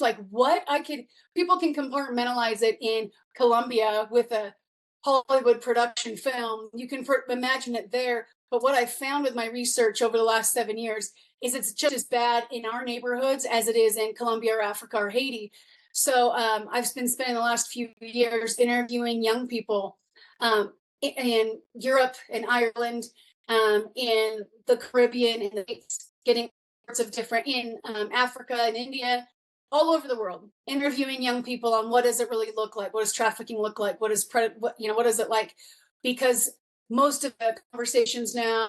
like what people can compartmentalize it in Colombia with a Hollywood production film. You can imagine it there. But what I found with my research over the last 7 years is it's just as bad in our neighborhoods as it is in Colombia or Africa or Haiti. So I've been spending the last few years interviewing young people in Europe and Ireland, in the Caribbean, in the States, getting sorts of different in Africa and India, all over the world, interviewing young people on what does it really look like, what does trafficking look like, what is what is it like, because most of the conversations now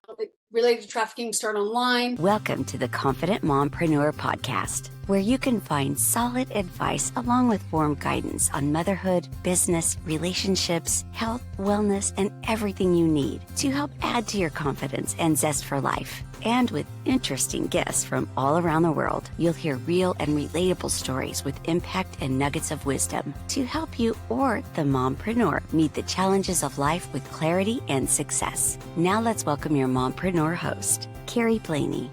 related to trafficking start online. Welcome to the Confident Mompreneur podcast, where you can find solid advice along with warm guidance on motherhood, business, relationships, health, wellness, and everything you need to help add to your confidence and zest for life. And with interesting guests from all around the world, you'll hear real and relatable stories with impact and nuggets of wisdom to help you or the mompreneur meet the challenges of life with clarity and success. Now let's welcome your mompreneur host, Kyrie Blaney.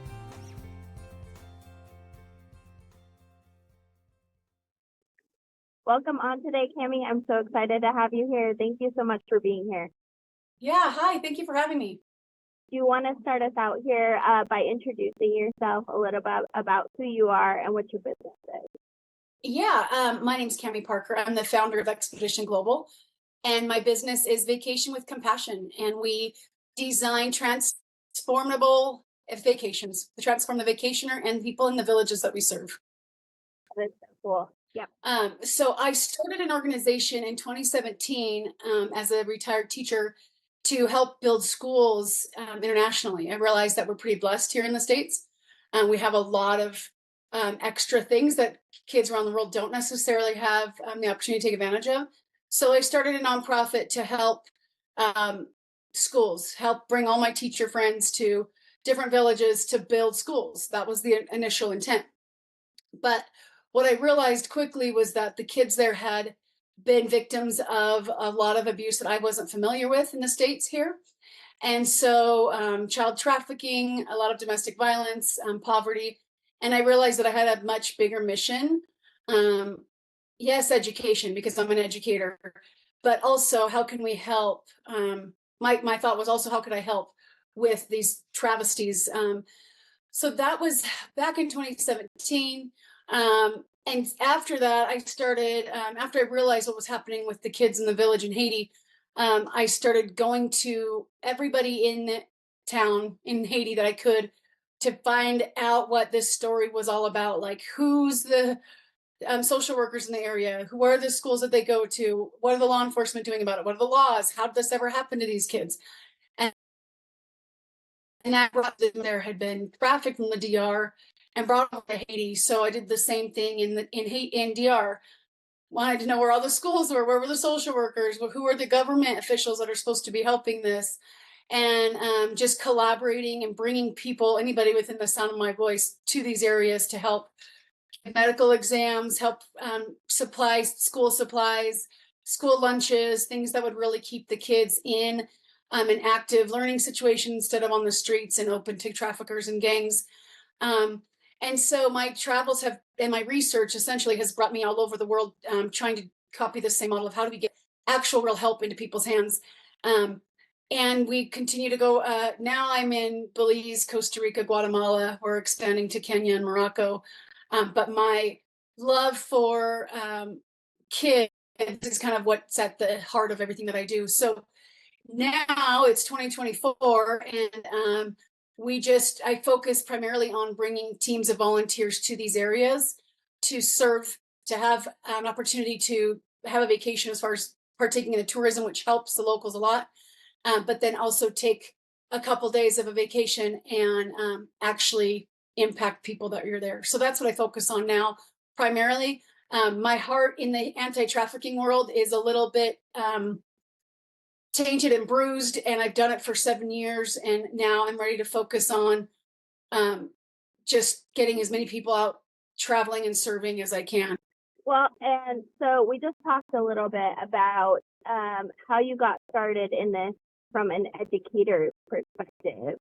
Welcome on today, Cami. I'm so excited to have you here. Thank you so much for being here. Yeah, hi. Thank you for having me. Do you want to start us out here by introducing yourself a little bit about who you are and what your business is? Yeah, my name's Cami Parker. I'm the founder of Expedition Global, and my business is Vacation with Compassion, and we design transformable vacations to transform the vacationer and people in the villages that we serve. That's so cool. Yep. So I started an organization in 2017 as a retired teacher to help build schools internationally. I realized that we're pretty blessed here in the States. We have a lot of extra things that kids around the world don't necessarily have the opportunity to take advantage of. So I started a nonprofit to help schools, help bring all my teacher friends to different villages to build schools. That was the initial intent. But what I realized quickly was that the kids there had been victims of a lot of abuse that I wasn't familiar with in the States here. And so child trafficking, a lot of domestic violence, poverty. And I realized that I had a much bigger mission. Yes, education, because I'm an educator, but also how can we help? My thought was also, how could I help with these travesties? So that was back in 2017. And after that, I started, after I realized what was happening with the kids in the village in Haiti, I started going to everybody in town in Haiti that I could to find out what this story was all about. Like, who's the social workers in the area? Who are the schools that they go to? What are the law enforcement doing about it? What are the laws? How did this ever happen to these kids? And that brought them there had been trafficked from the DR and brought over to Haiti. So I did the same thing in DR. Wanted to know where all the schools were, where were the social workers, who are the government officials that are supposed to be helping this, and just collaborating and bringing people, anybody within the sound of my voice, to these areas to help medical exams, help supplies, school lunches, things that would really keep the kids in an active learning situation instead of on the streets and open to traffickers and gangs. And so my travels have, and my research essentially has brought me all over the world, trying to copy the same model of how do we get actual real help into people's hands. And we continue to go. Now I'm in Belize, Costa Rica, Guatemala. We're expanding to Kenya and Morocco. But my love for kids is kind of what's at the heart of everything that I do. So now it's 2024, and I focus primarily on bringing teams of volunteers to these areas to serve, to have an opportunity to have a vacation as far as partaking in the tourism, which helps the locals a lot, but then also take a couple days of a vacation and actually impact people that you're there. So that's what I focus on now, primarily. My heart in the anti-trafficking world is a little bit tainted and bruised, and I've done it for 7 years, and now I'm ready to focus on just getting as many people out traveling and serving as I can. Well, and so we just talked a little bit about how you got started in this from an educator perspective.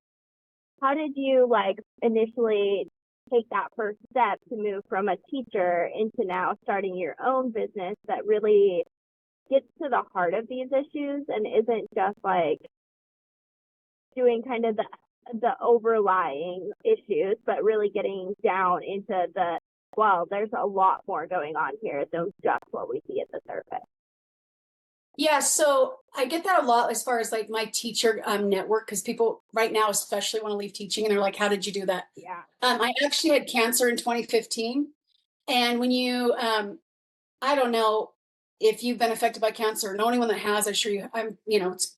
How did you initially take that first step to move from a teacher into now starting your own business that really gets to the heart of these issues and isn't just like doing kind of the overlying issues, but really getting down into there's a lot more going on here than just what we see at the surface. Yeah, so I get that a lot as far as like my teacher network, because people right now especially want to leave teaching and they're like, how did you do that? Yeah. I actually had cancer in 2015. And when you, I don't know if you've been affected by cancer or know anyone that has, it's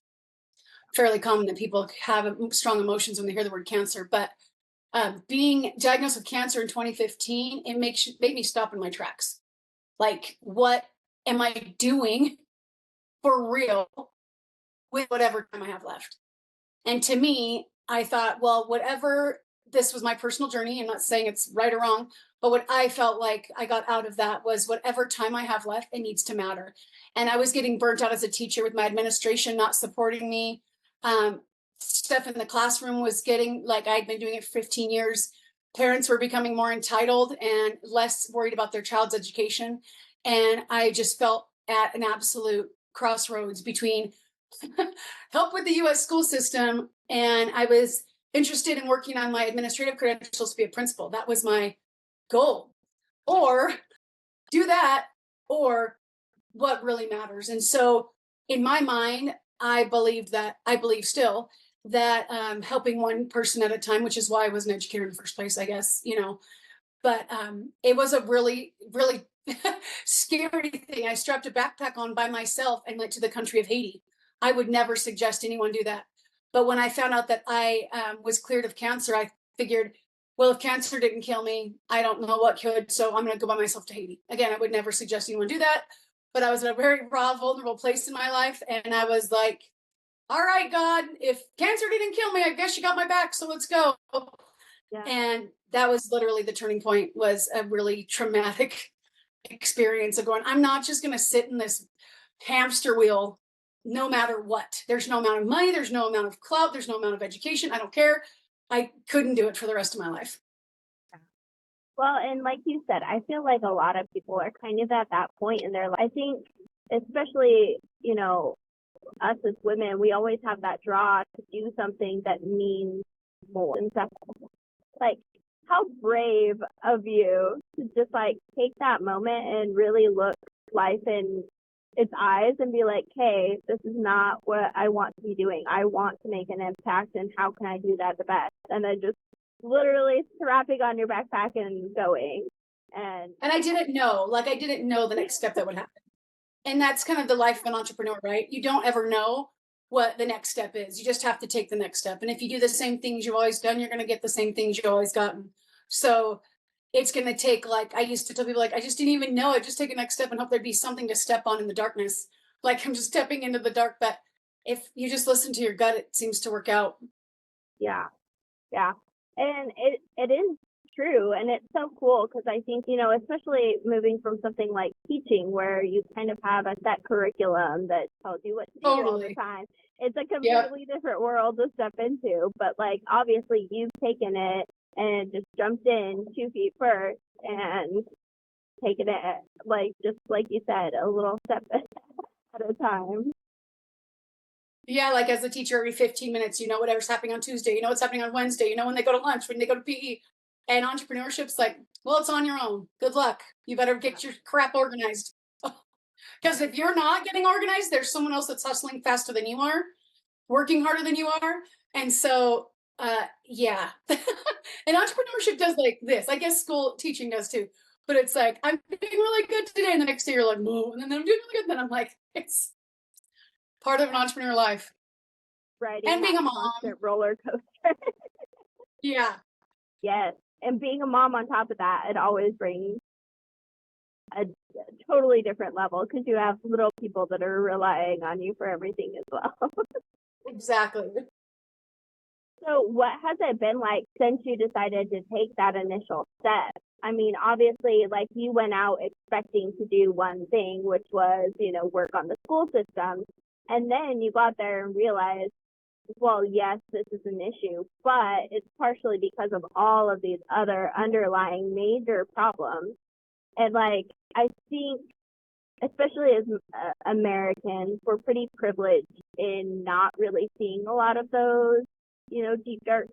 fairly common that people have strong emotions when they hear the word cancer. But being diagnosed with cancer in 2015, it made me stop in my tracks. Like, what am I doing for real with whatever time I have left? And to me, I thought, well, whatever, this was my personal journey. I'm not saying it's right or wrong, but what I felt like I got out of that was whatever time I have left, it needs to matter. And I was getting burnt out as a teacher with my administration not supporting me. Stuff in the classroom was getting, like, I'd been doing it for 15 years. Parents were becoming more entitled and less worried about their child's education. And I just felt at an absolute crossroads between help with the US school system, and I was interested in working on my administrative credentials to be a principal. That was my goal. Or do that, or what really matters. And so in my mind, I believe still that helping one person at a time, which is why I was an educator in the first place, I guess, but it was a really, really scary thing. I strapped a backpack on by myself and went to the country of Haiti. I would never suggest anyone do that. But when I found out that I was cleared of cancer, I figured, well, if cancer didn't kill me, I don't know what could. So I'm going to go by myself to Haiti. Again, I would never suggest anyone do that. But I was in a very raw, vulnerable place in my life. And I was like, all right, God, if cancer didn't kill me, I guess you got my back. So let's go. Yeah. And that was literally the turning point. Was a really traumatic experience of going, I'm not just going to sit in this hamster wheel no matter what. There's no amount of money, there's no amount of clout, there's no amount of education. I don't care. I couldn't do it for the rest of my life. Well, and like you said, I feel like a lot of people are kind of at that point in their life. I think, especially, us as women, we always have that draw to do something that means more and stuff. Like, how brave of you to just like take that moment and really look life in its eyes and be like, hey, this is not what I want to be doing. I want to make an impact, and how can I do that the best? And then just literally strapping on your backpack and going. And I didn't know the next step that would happen. And that's kind of the life of an entrepreneur, right? You don't ever know what the next step is. You just have to take the next step. And if you do the same things you've always done, you're going to get the same things you've always gotten. So it's going to take, like, I used to tell people, like, I just didn't even know it. Just take a next step and hope there'd be something to step on in the darkness. Like, I'm just stepping into the dark. But if you just listen to your gut, it seems to work out. yeah. And it is true. And it's so cool because I think, especially moving from something like teaching where you kind of have a set curriculum that tells you what to do all the time. It's a completely different world to step into. But like, obviously you've taken it and just jumped in 2 feet first and taken it, like, just like you said, a little step at a time. Yeah, like as a teacher, every 15 minutes, whatever's happening on Tuesday, what's happening on Wednesday, when they go to lunch, when they go to PE. And entrepreneurship's like, well, it's on your own. Good luck. You better get your crap organized. Because if you're not getting organized, there's someone else that's hustling faster than you are, working harder than you are. And so, yeah. And entrepreneurship does like this. I guess school teaching does too. But it's like, I'm doing really good today. And the next day you're like, moo. And then I'm doing really good. And then I'm like, it's part of an entrepreneur life. Right. And being a mom. Constant roller coaster. Yeah. Yes. And being a mom on top of that, it always brings a totally different level because you have little people that are relying on you for everything as well. Exactly. So what has it been like since you decided to take that initial step? I mean, obviously, like, you went out expecting to do one thing, which was, work on the school system. And then you got there and realized well, yes, this is an issue, but it's partially because of all of these other underlying major problems. And like, I think, especially as Americans, we're pretty privileged in not really seeing a lot of those, deep, dark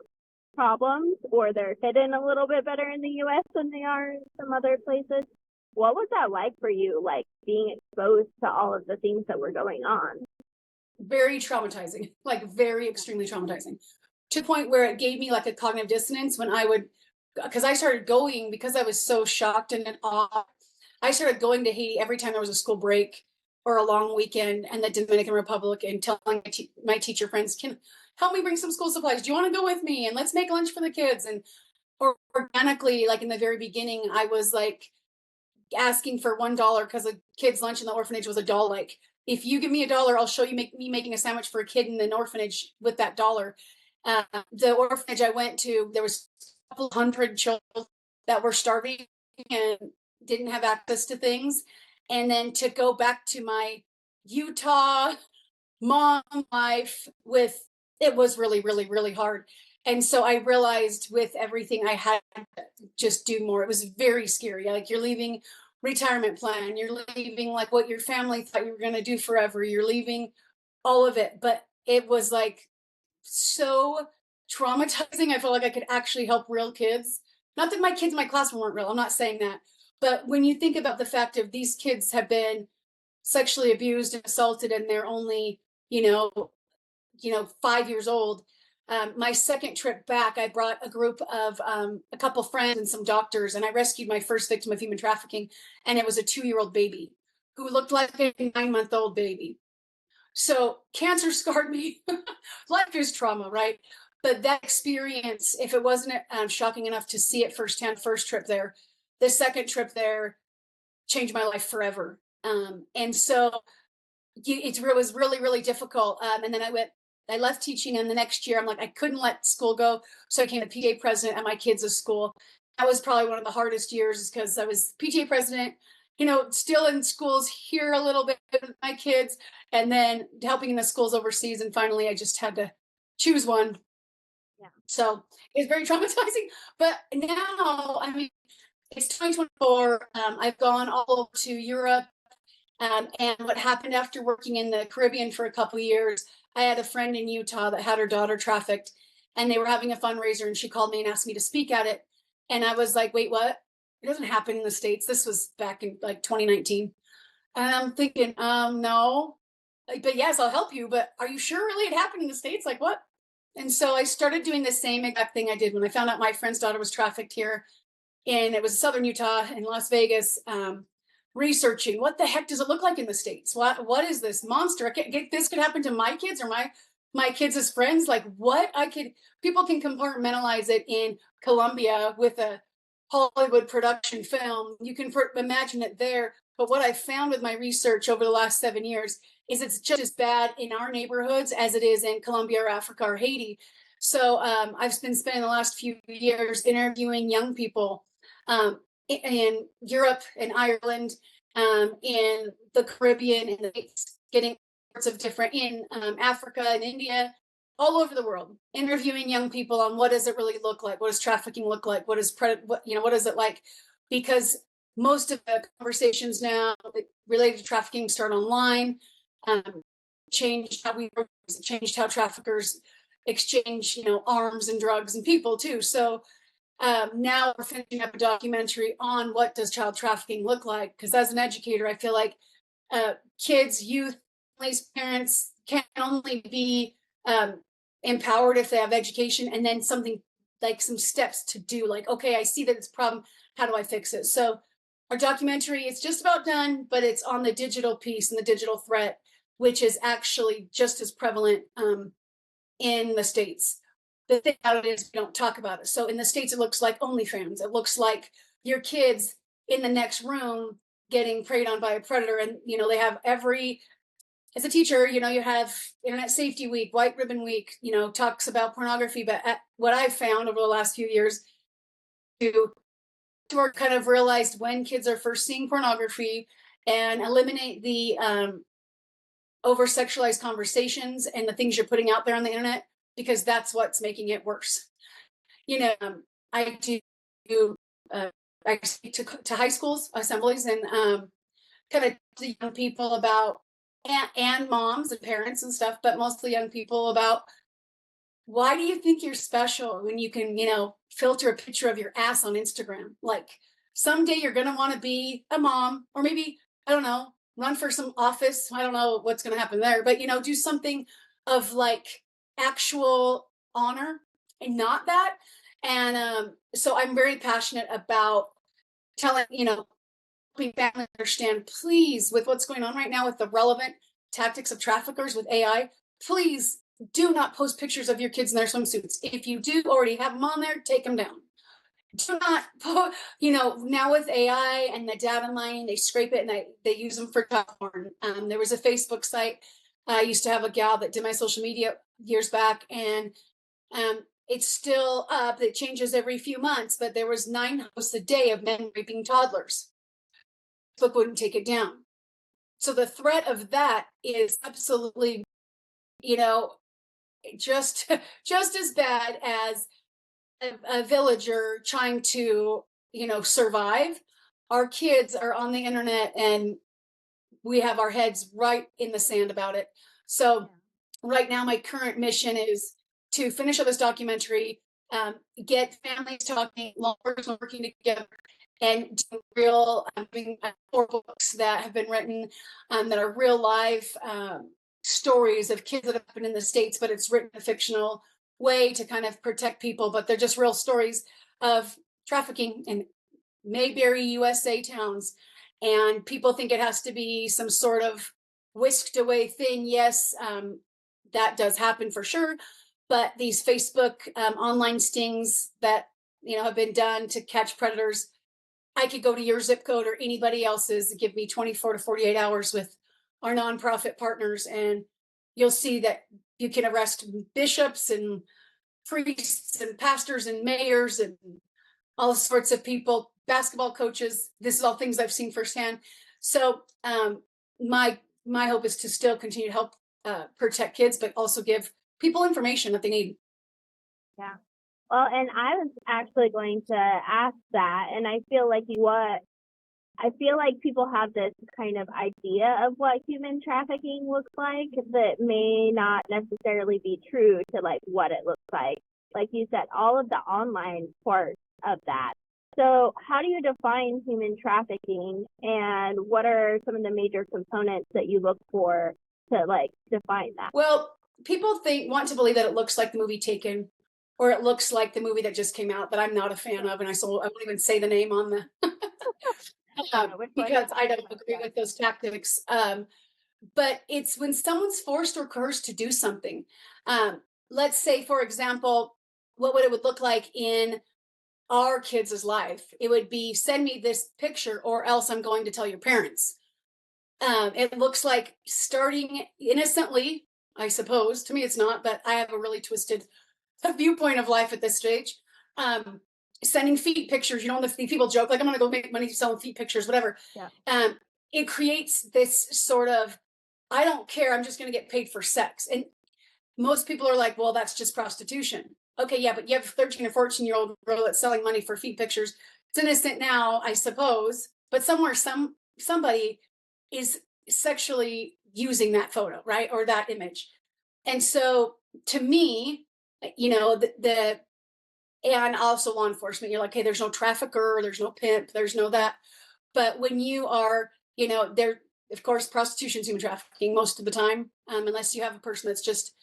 problems, or they're hidden a little bit better in the US than they are in some other places. What was that like for you, like being exposed to all of the things that were going on? Very traumatizing, like very extremely traumatizing, to the point where it gave me like a cognitive dissonance when because I started going, because I was so shocked and in awe. I started going to Haiti every time there was a school break or a long weekend, and the Dominican Republic, and telling my teacher friends, can help me bring some school supplies. Do you want to go with me? And let's make lunch for the kids. And organically, like in the very beginning, I was like asking for $1 because the kids' lunch in the orphanage was $1. Like, if you give me $1, I'll show you me making a sandwich for a kid in an orphanage with that dollar. The orphanage I went to, there was a couple hundred children that were starving and didn't have access to things. And then to go back to my Utah mom life with, it was really, really, really hard. And so I realized with everything I had to just do more. It was very scary. Like, you're leaving retirement plan, you're leaving like what your family thought you were going to do forever, you're leaving all of it. But it was like so traumatizing. I felt like I could actually help real kids. Not that my kids in my classroom weren't real, I'm not saying that. But when you think about the fact of these kids have been sexually abused and assaulted, and they're only, you know, 5 years old. My second trip back, I brought a group of a couple friends and some doctors, and I rescued my first victim of human trafficking. And it was a 2-year-old baby who looked like a 9-month-old baby. So cancer scarred me. Life is trauma, right? But that experience, if it wasn't shocking enough to see it firsthand, first trip there, the second trip there changed my life forever. And so it was really, really difficult. And then I left teaching, and the next year I'm like, I couldn't let school go. So I became the PTA president at my kids' school. That was probably one of the hardest years, because I was PTA president, still in schools here a little bit with my kids, and then helping in the schools overseas. And finally, I just had to choose one. Yeah. So it's very traumatizing. But now, I mean, it's 2024. I've gone all over to Europe. And what happened after working in the Caribbean for a couple of years, I had a friend in Utah that had her daughter trafficked, and they were having a fundraiser, and she called me and asked me to speak at it. And I was like, wait, what? It doesn't happen in the States. This was back in like 2019. And I'm thinking, no, but yes, I'll help you. But are you sure really it happened in the States? Like, what? And so I started doing the same exact thing I did when I found out my friend's daughter was trafficked here. And it was southern Utah in Las Vegas. Researching what the heck does it look like in the States? What is this monster? This could happen to my kids or my kids as friends. Like, what people can compartmentalize it in Colombia with a Hollywood production film. You can imagine it there. But what I found with my research over the last 7 years is it's just as bad in our neighborhoods as it is in Colombia or Africa or Haiti. So I've been spending the last few years interviewing young people in Europe and Ireland, in the Caribbean, in the getting sorts of different in Africa and India, all over the world, interviewing young people on what does it really look like, what does trafficking look like, what is it like, because most of the conversations now related to trafficking start online. Changed how changed how traffickers exchange, arms and drugs and people too. So now we're finishing up a documentary on what does child trafficking look like, because as an educator, I feel like kids, youth, families, parents can only be empowered if they have education, and then something like some steps to do, like, okay, I see that it's a problem, how do I fix it? So our documentary is just about done, but it's on the digital piece and the digital threat, which is actually just as prevalent in the States. The thing about it is we don't talk about it. So in the States, it looks like OnlyFans. It looks like your kids in the next room getting preyed on by a predator. And, they have as a teacher, you have Internet Safety Week, White Ribbon Week, talks about pornography. But what I've found over the last few years, to kind of realized when kids are first seeing pornography, and eliminate the over sexualized conversations and the things you're putting out there on the internet, because that's what's making it worse. You know, I do, I speak to high schools assemblies and kind of to young people about, and moms and parents and stuff, but mostly young people about, why do you think you're special when you can, filter a picture of your ass on Instagram? Like, someday you're going to want to be a mom, or maybe, I don't know, run for some office. I don't know what's going to happen there, but, do something of like actual honor and not that. And so I'm very passionate about telling, helping families understand, please, with what's going on right now with the relevant tactics of traffickers with AI, please do not post pictures of your kids in their swimsuits. If you do already have them on there, take them down. Do not, now with AI and the data mining, they scrape it and they use them for child porn. There was a Facebook site. I used to have a gal that did my social media years back, and it's still up. It changes every few months, but there was 9 posts a day of men raping toddlers. Facebook wouldn't take it down. So the threat of that is absolutely, just as bad as a villager trying to, survive. Our kids are on the internet and we have our heads right in the sand about it. So right now, my current mission is to finish up this documentary, get families talking, law enforcement working together, and do real, 4 books that have been written that are real life stories of kids that have happened in the States, but it's written in a fictional way to kind of protect people, but they're just real stories of trafficking in Mayberry, USA towns. And people think it has to be some sort of whisked away thing. Yes, that does happen for sure. But these Facebook online stings that, have been done to catch predators, I could go to your zip code or anybody else's, give me 24 to 48 hours with our nonprofit partners, and you'll see that you can arrest bishops and priests and pastors and mayors and all sorts of people, basketball coaches. This is all things I've seen firsthand. So my hope is to still continue to help protect kids, but also give people information that they need. Yeah. Well, and I was actually going to ask that, and I feel like people have this kind of idea of what human trafficking looks like that may not necessarily be true to like what it looks like. Like you said, all of the online parts of that. So how do you define human trafficking, and what are some of the major components that you look for to like define that? Well, people want to believe that it looks like the movie Taken, or it looks like the movie that just came out that I'm not a fan of, and I won't even say the name on the because I don't agree with those tactics. But it's when someone's forced or coerced to do something. Let's say, for example, what it would look like in our kids' life. It would be, send me this picture or else I'm going to tell your parents. It looks like starting innocently, I suppose. To me, it's not, but I have a really twisted viewpoint of life at this stage. Sending feet pictures, the people joke like, I'm gonna go make money selling feet pictures, whatever. Yeah. It creates this sort of, I don't care, I'm just gonna get paid for sex. And most people are like, well, that's just prostitution. Okay, yeah, but you have a 13 or 14-year-old girl that's selling money for feet pictures. It's innocent now, I suppose, but somewhere somebody is sexually using that photo, right? Or that image. And so to me, and also law enforcement, you're like, hey, there's no trafficker, there's no pimp, there's no that. But when you are, there, of course, prostitution is human trafficking most of the time, unless you have a person that's just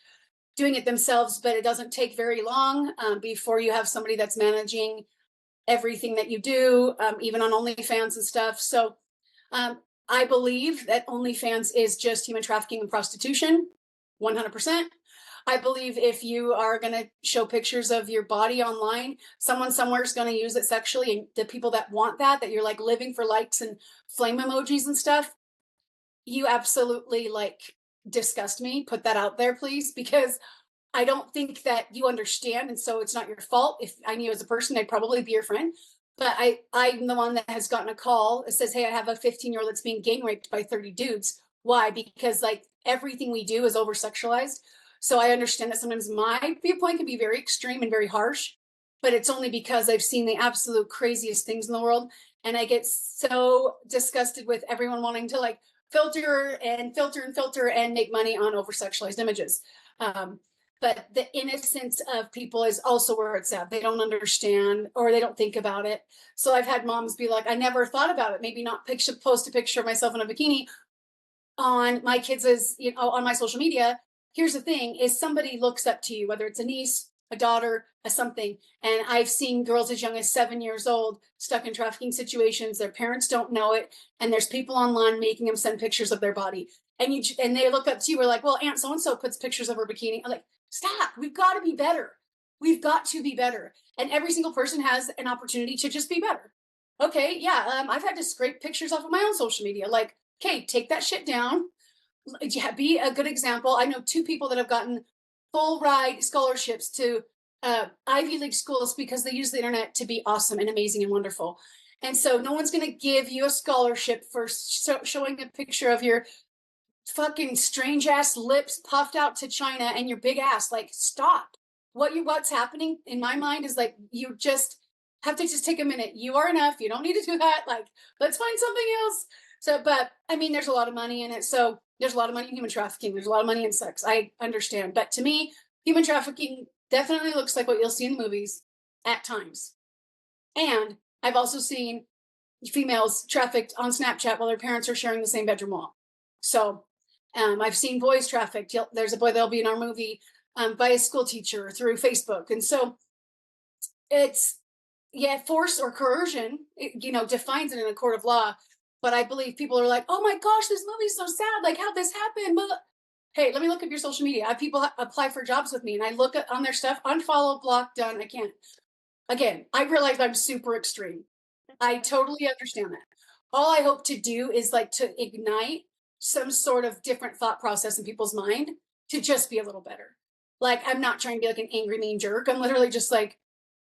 doing it themselves. But it doesn't take very long before you have somebody that's managing everything that you do, even on OnlyFans and stuff. So I believe that OnlyFans is just human trafficking and prostitution, 100%. I believe if you are going to show pictures of your body online, someone somewhere is going to use it sexually. And the people that want that you're like living for likes and flame emojis and stuff, you absolutely like disgust me. Put that out there, please, because I don't think that you understand. And so it's not your fault. If I knew you as a person, I'd probably be your friend. But I'm the one that has gotten a call that says, hey, I have a 15-year-old that's being gang raped by 30 dudes. Why? Because like everything we do is over sexualized. So I understand that sometimes my viewpoint can be very extreme and very harsh, but it's only because I've seen the absolute craziest things in the world. And I get so disgusted with everyone wanting to like filter and filter and filter and make money on over sexualized images. Um, but the innocence of people is also where it's at. They don't understand or they don't think about it. So I've had moms be like, I never thought about it. Maybe not post a picture of myself in a bikini on my kids as on my social media. Here's the thing: is somebody looks up to you, whether it's a niece, a daughter, a something. And I've seen girls as young as 7 years old stuck in trafficking situations. Their parents don't know it, and there's people online making them send pictures of their body. And they look up to you. We're like, well, Aunt so and so puts pictures of her bikini. I'm like, stop. We've got to be better. We've got to be better. And every single person has an opportunity to just be better. Okay, yeah. I've had to scrape pictures off of my own social media. Like, okay, take that shit down. Yeah, be a good example. I know 2 people that have gotten full ride scholarships to Ivy League schools because they use the internet to be awesome and amazing and wonderful. And so no one's going to give you a scholarship for showing a picture of your fucking strange ass lips puffed out to China and your big ass. Like, stop. What's happening in my mind is like, you just have to just take a minute. You are enough. You don't need to do that. Like, let's find something else. So, but I mean, there's a lot of money in it. So there's a lot of money in human trafficking. There's a lot of money in sex. I understand. But to me, human trafficking definitely looks like what you'll see in the movies at times. And I've also seen females trafficked on Snapchat while their parents are sharing the same bedroom wall. So I've seen boys trafficked. There's a boy that'll be in our movie by a school teacher through Facebook. And so it's, yeah, force or coercion, defines it in a court of law. But I believe people are like, oh my gosh, this movie's so sad. Like, how'd this happen? But hey, let me look up your social media. I have people apply for jobs with me and I look on their stuff, unfollow, block, done. I can't. Again, I realize I'm super extreme. I totally understand that. All I hope to do is like to ignite some sort of different thought process in people's mind to just be a little better. Like, I'm not trying to be like an angry, mean jerk. I'm literally just like,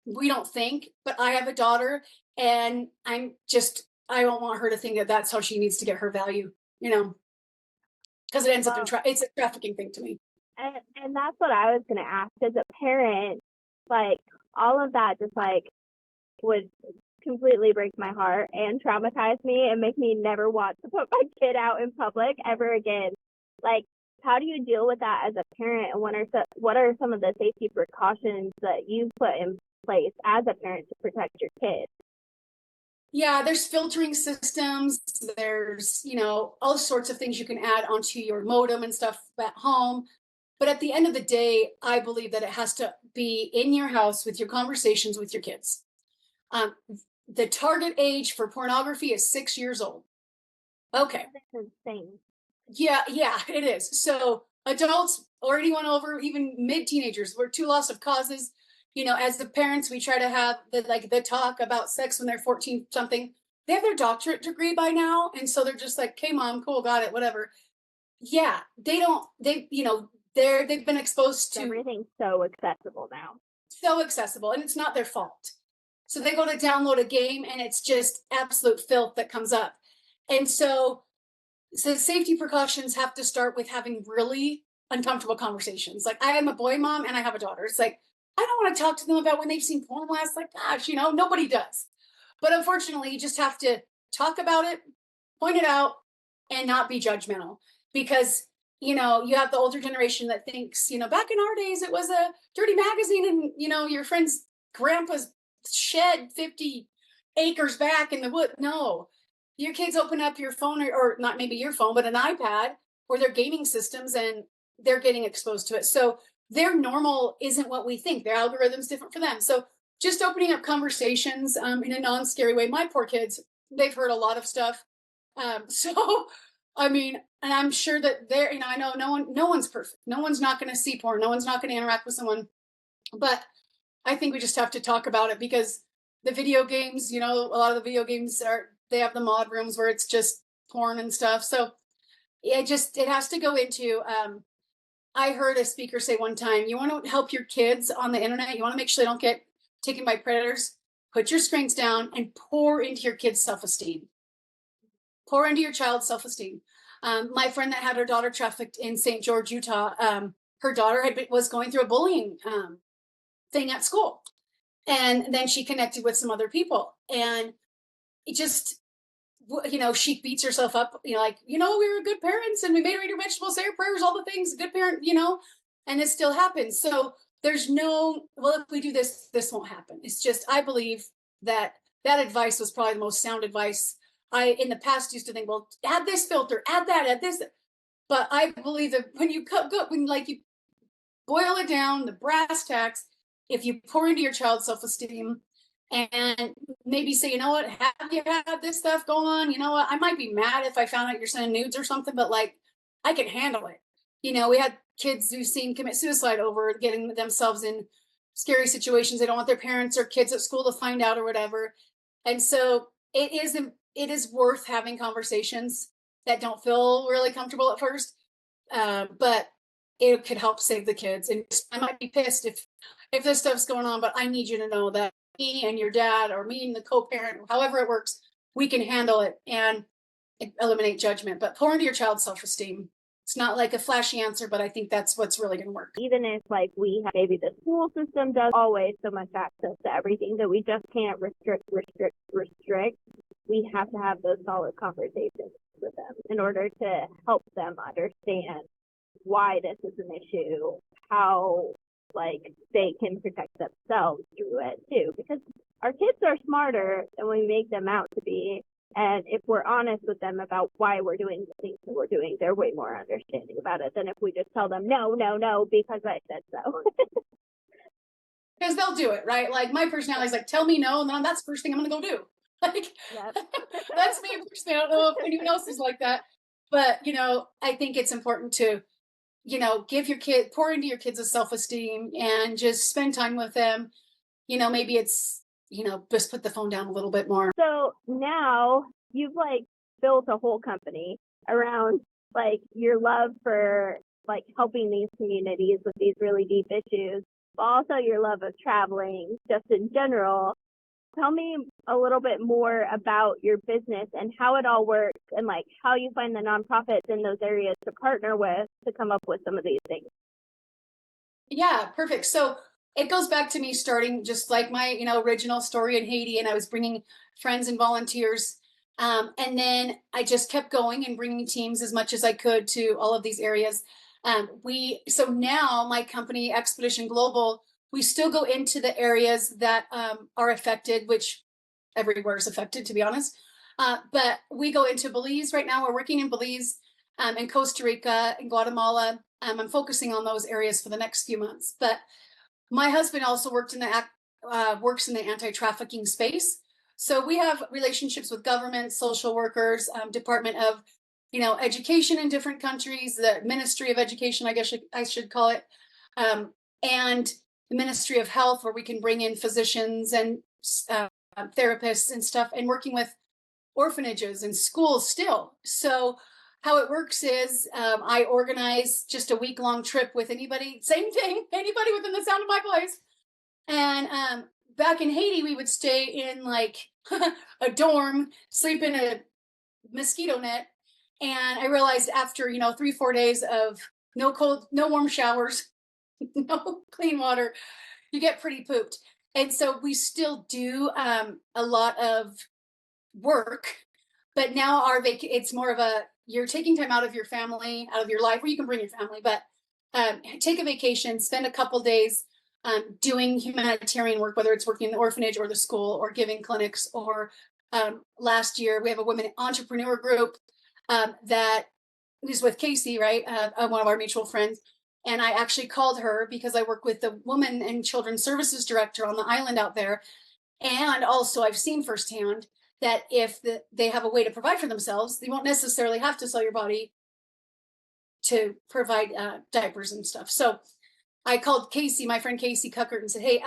we don't think, but I have a daughter and I don't want her to think that that's how she needs to get her value, because it ends up it's a trafficking thing to me. And that's what I was going to ask. As a parent, like, all of that just like would completely break my heart and traumatize me and make me never want to put my kid out in public ever again. Like, how do you deal with that as a parent, and what are some of the safety precautions that you've put in place as a parent to protect your kids? Yeah, there's filtering systems. There's, all sorts of things you can add onto your modem and stuff at home. But at the end of the day, I believe that it has to be in your house with your conversations with your kids. The target age for pornography is 6 years old. Okay. That's insane. Yeah, it is. So adults or anyone over, even mid-teenagers, we're too lost of causes. As the parents, we try to have the talk about sex when they're 14 something. They have their doctorate degree by now. And so they're just like, okay, mom, cool, got it, whatever. Yeah, they've been exposed to everything's so accessible now. So accessible, and it's not their fault. So they go to download a game and it's just absolute filth that comes up. And so safety precautions have to start with having really uncomfortable conversations. Like, I am a boy mom and I have a daughter. It's like, I don't want to talk to them about when they've seen porn last. Like, gosh, nobody does. But unfortunately, you just have to talk about it, point it out, and not be judgmental. Because, you have the older generation that thinks, back in our days, it was a dirty magazine and, your friend's grandpa's shed 50 acres back in the wood. No, your kids open up your phone or not maybe your phone, but an iPad or their gaming systems, and they're getting exposed to it. So their normal isn't what we think. Their algorithm's different for them. So just opening up conversations in a non-scary way. My poor kids, they've heard a lot of stuff. So, I mean, and I'm sure that I know no one's perfect. No one's not going to see porn. No one's not going to interact with someone. But I think we just have to talk about it, because the video games, a lot of the video games they have the mod rooms where it's just porn and stuff. So it has to go into, I heard a speaker say one time, you want to help your kids on the internet, you want to make sure they don't get taken by predators, put your screens down and pour into your kids' self-esteem. Pour into your child's self-esteem. My friend that had her daughter trafficked in St. George, Utah, her daughter was going through a bullying thing at school. And then she connected with some other people. And it just, she beats herself up, like, we were good parents and we made her eat her vegetables, say her prayers, all the things, good parent, and it still happens. So there's no, well, if we do this, this won't happen. It's just, I believe that advice was probably the most sound advice. I, in the past, used to think, well, add this filter, add that, add this. But I believe that when you you boil it down, the brass tacks, if you pour into your child's self-esteem and maybe say, you know what, have you had this stuff go on? You know what, I might be mad if I found out you're sending nudes or something, but like, I can handle it. We had kids who've seen commit suicide over getting themselves in scary situations. They don't want their parents or kids at school to find out or whatever. And so it is worth having conversations that don't feel really comfortable at first. But it could help save the kids. And I might be pissed if this stuff's going on, but I need you to know that me and your dad, or me and the co-parent, however it works, we can handle it and eliminate judgment. But pour into your child's self-esteem. It's not like a flashy answer, but I think that's what's really going to work. Even if like we have, maybe the school system does always so much access to everything that we just can't restrict. We have to have those solid conversations with them in order to help them understand why this is an issue, how like they can protect themselves through it too, because our kids are smarter than we make them out to be. And if we're honest with them about why we're doing the things that we're doing, they're way more understanding about it than if we just tell them, no, because I said so. Because they'll do it, right? Like my personality is like, tell me no, and then that's the first thing I'm going to go do. Like, yep. That's me personally. I don't know if anyone else is like that. But, I think it's important to, pour into your kids' self-esteem and just spend time with them. Maybe it's, just put the phone down a little bit more. So now you've like built a whole company around like your love for like helping these communities with these really deep issues, but also your love of traveling just in general. Tell me a little bit more about your business and how it all works and like how you find the nonprofits in those areas to partner with to come up with some of these things. Yeah, perfect. So it goes back to me starting just like my, original story in Haiti, and I was bringing friends and volunteers. And then I just kept going and bringing teams as much as I could to all of these areas. So now my company, Expedition Global, we still go into the areas that are affected, which everywhere is affected, to be honest. But we go into Belize right now. We're working in Belize, in Costa Rica, and Guatemala. I'm focusing on those areas for the next few months. But my husband also works in the anti-trafficking space. So we have relationships with government, social workers, Department of, education in different countries, the Ministry of Education, I guess I should call it, and the Ministry of Health, where we can bring in physicians and therapists and stuff, and working with orphanages and schools still. So how it works is I organize just a week-long trip with anybody, same thing, anybody within the sound of my voice. And back in Haiti, we would stay in like a dorm, sleep in a mosquito net. And I realized after, 3-4 days of no warm showers, no clean water, you get pretty pooped. And so we still do a lot of work, but now it's more of you're taking time out of your family, out of your life, where you can bring your family, but take a vacation, spend a couple days doing humanitarian work, whether it's working in the orphanage or the school or giving clinics. Or last year, we have a women entrepreneur group that is with Casey, right? One of our mutual friends. And I actually called her because I work with the Women and Children's Services Director on the island out there. And also I've seen firsthand that if they have a way to provide for themselves, they won't necessarily have to sell your body to provide diapers and stuff. So I called Casey, my friend Casey Cuckert, and said, hey,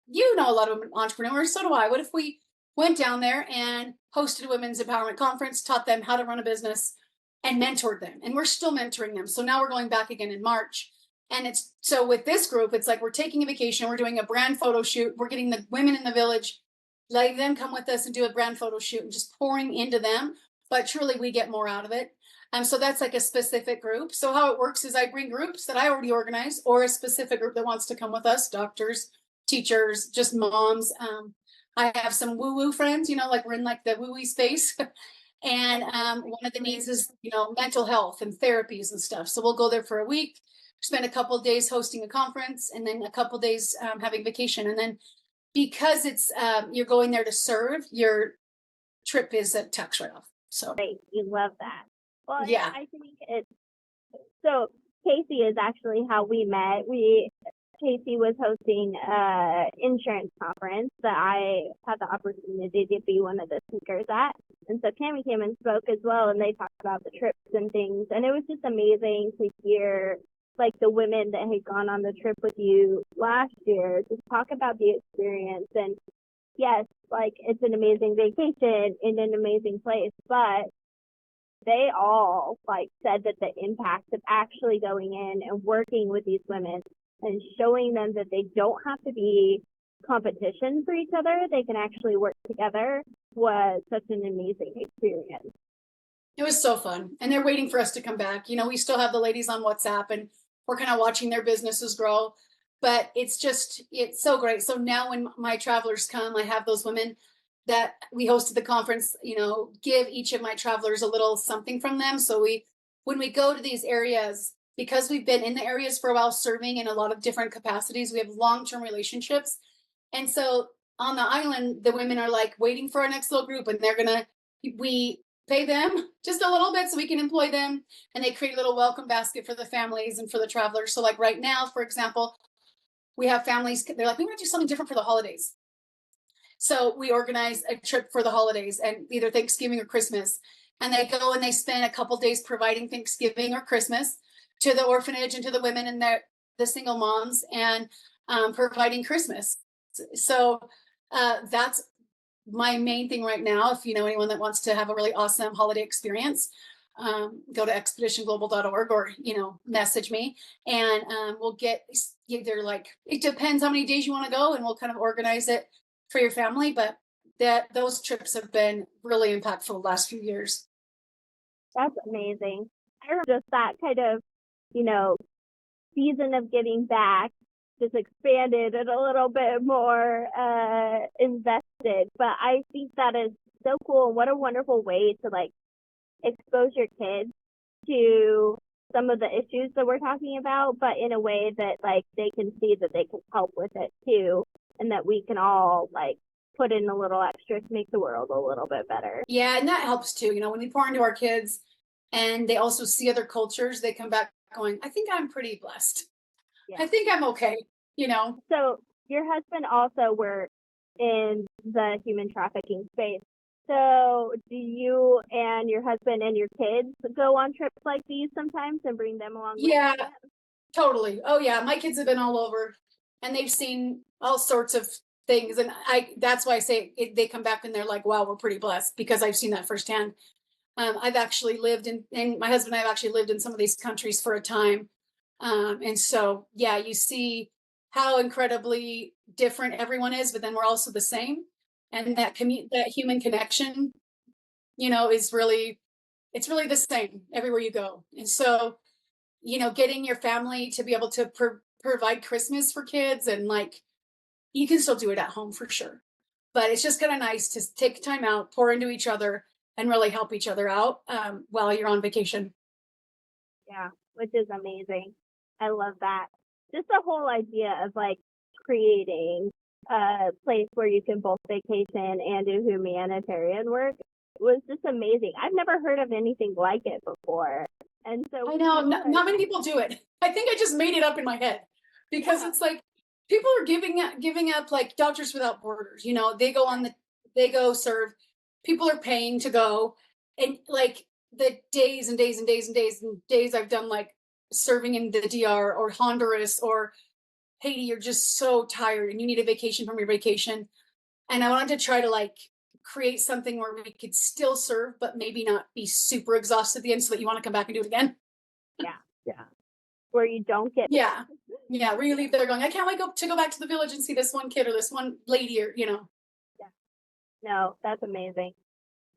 you know a lot of entrepreneurs, so do I. What if we went down there and hosted a women's empowerment conference, taught them how to run a business, and mentored them? And we're still mentoring them. So now we're going back again in March. And so with this group, it's like we're taking a vacation, we're doing a brand photo shoot, we're getting the women in the village, letting them come with us and do a brand photo shoot, and just pouring into them but truly we get more out of it. So that's like a specific group. So how it works is I bring groups that I already organize, or a specific group that wants to come with us, doctors, teachers, just moms. I have some woo-woo friends, like we're in like the woo-woo space. And one of the needs is, mental health and therapies and stuff. So we'll go there for a week, spend a couple of days hosting a conference, and then a couple of days having vacation. And then because it's you're going there to serve, your trip is a tax write-off. So Great. You love that. Well, yeah. I think it's so. Casey is actually how we met. Casey was hosting an insurance conference that I had the opportunity to be one of the speakers at. And so Cami came and spoke as well, and they talked about the trips and things. And it was just amazing to hear like the women that had gone on the trip with you last year just talk about the experience. And yes, like it's an amazing vacation in an amazing place, but they all like said that the impact of actually going in and working with these women and showing them that they don't have to be competition for each other, they can actually work together, was such an amazing experience. It was so fun. And they're waiting for us to come back. We still have the ladies on WhatsApp, and we're kind of watching their businesses grow. But it's so great. So now when my travelers come, I have those women that we hosted the conference, give each of my travelers a little something from them. So when we go to these areas, because we've been in the areas for a while, serving in a lot of different capacities, we have long-term relationships. And so on the island, the women are like waiting for our next little group, and we pay them just a little bit so we can employ them. And they create a little welcome basket for the families and for the travelers. So like right now, for example, we have families, they're like, we want to do something different for the holidays. So we organize a trip for the holidays, and either Thanksgiving or Christmas. And they go and they spend a couple days providing Thanksgiving or Christmas to the orphanage and to the women and the single moms, and providing Christmas. So that's my main thing right now. If you know anyone that wants to have a really awesome holiday experience, go to expeditionglobal.org, or message me, and we'll get either like, it depends how many days you want to go, and we'll kind of organize it for your family. But those trips have been really impactful the last few years. That's amazing. I remember just that kind of season of getting back just expanded and a little bit more invested. But I think that is so cool, and what a wonderful way to like expose your kids to some of the issues that we're talking about, but in a way that like they can see that they can help with it too, and that we can all like put in a little extra to make the world a little bit better. Yeah, and that helps too. When we pour into our kids and they also see other cultures, they come back going, I think I'm pretty blessed. Yeah. I think I'm okay. So your husband also works in the human trafficking space. So do you and your husband and your kids go on trips like these sometimes and bring them along? Yeah, totally. Oh yeah, my kids have been all over, and they've seen all sorts of things, and that's why I say they come back and they're like, wow, we're pretty blessed, because I've seen that firsthand. I've actually lived and my husband and I have actually lived in some of these countries for a time. And so, yeah, you see how incredibly different everyone is, but then we're also the same. And that human connection, is really, it's really the same everywhere you go. And so, getting your family to be able to provide Christmas for kids, and like, you can still do it at home for sure. But it's just kind of nice to take time out, pour into each other, and really help each other out while you're on vacation. Yeah, which is amazing. I love that. Just the whole idea of like creating a place where you can both vacation and do humanitarian work was just amazing. I've never heard of anything like it before. And so I know not many people do it. I think I just made it up in my head, because it's like people are giving up like Doctors Without Borders. They go serve. People are paying to go, and like the days and days and days and days and days I've done like serving in the DR or Honduras or Haiti, you're just so tired and you need a vacation from your vacation. And I wanted to try to like create something where we could still serve, but maybe not be super exhausted at the end, so that you want to come back and do it again. Yeah. Where you don't get Yeah. Where you leave there going, I can't wait to go back to the village and see this one kid or this one lady, or No, that's amazing.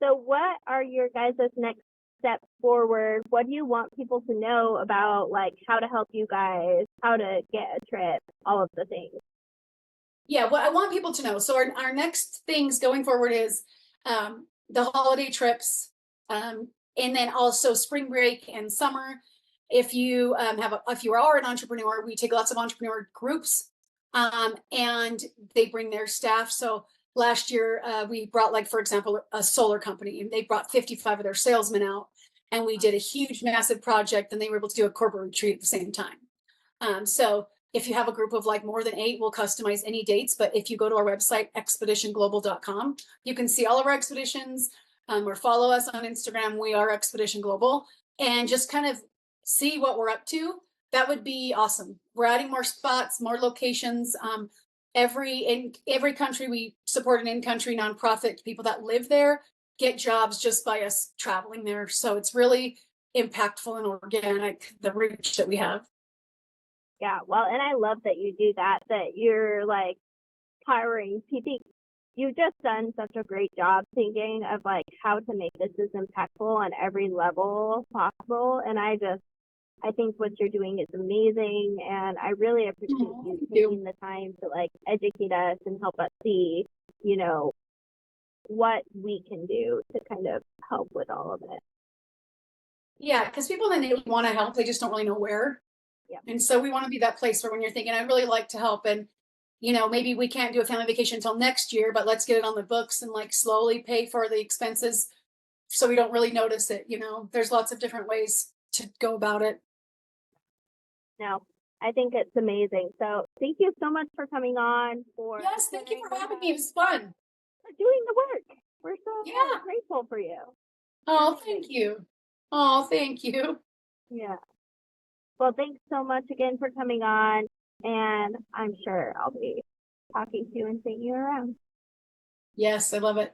So what are your guys' next steps forward? What do you want people to know about, like, how to help you guys, how to get a trip, all of the things? Yeah, what I want people to know. So our next things going forward is the holiday trips, and then also spring break and summer. If you if you are an entrepreneur, we take lots of entrepreneur groups, and they bring their staff. So last year we brought, like, for example, a solar company, and they brought 55 of their salesmen out, and we did a huge, massive project, and they were able to do a corporate retreat at the same time. So if you have a group of like more than 8, we'll customize any dates. But if you go to our website, expeditionglobal.com, you can see all of our expeditions, or follow us on Instagram. We are Expedition Global, and just kind of see what we're up to. That would be awesome. We're adding more spots, more locations. In every country, we support an in-country nonprofit. People that live there get jobs just by us traveling there. So it's really impactful and organic, the reach that we have. Yeah, well, and I love that you do that you're like hiring people. You've just done such a great job thinking of like how to make this as impactful on every level possible. And I think what you're doing is amazing. And I really appreciate you taking the time to like educate us and help us see, what we can do to kind of help with all of it. Yeah, because people then they want to help, they just don't really know where. Yeah. And so we want to be that place where when you're thinking, I'd really like to help, and maybe we can't do a family vacation until next year, but let's get it on the books and like slowly pay for the expenses so we don't really notice it. There's lots of different ways to go about it. No, I think it's amazing. So thank you so much for coming on. Yes, thank you for having me. It was fun. For doing the work. We're so grateful for you. Oh, thank you. Oh, thank you. Yeah. Well, thanks so much again for coming on, and I'm sure I'll be talking to you and seeing you around. Yes, I love it.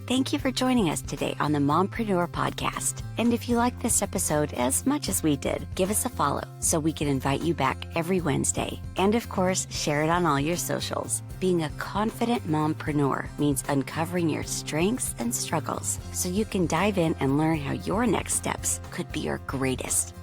Thank you for joining us today on the Mompreneur podcast. And if you like this episode as much as we did, give us a follow so we can invite you back every Wednesday. And of course, share it on all your socials. Being a confident mompreneur means uncovering your strengths and struggles so you can dive in and learn how your next steps could be your greatest.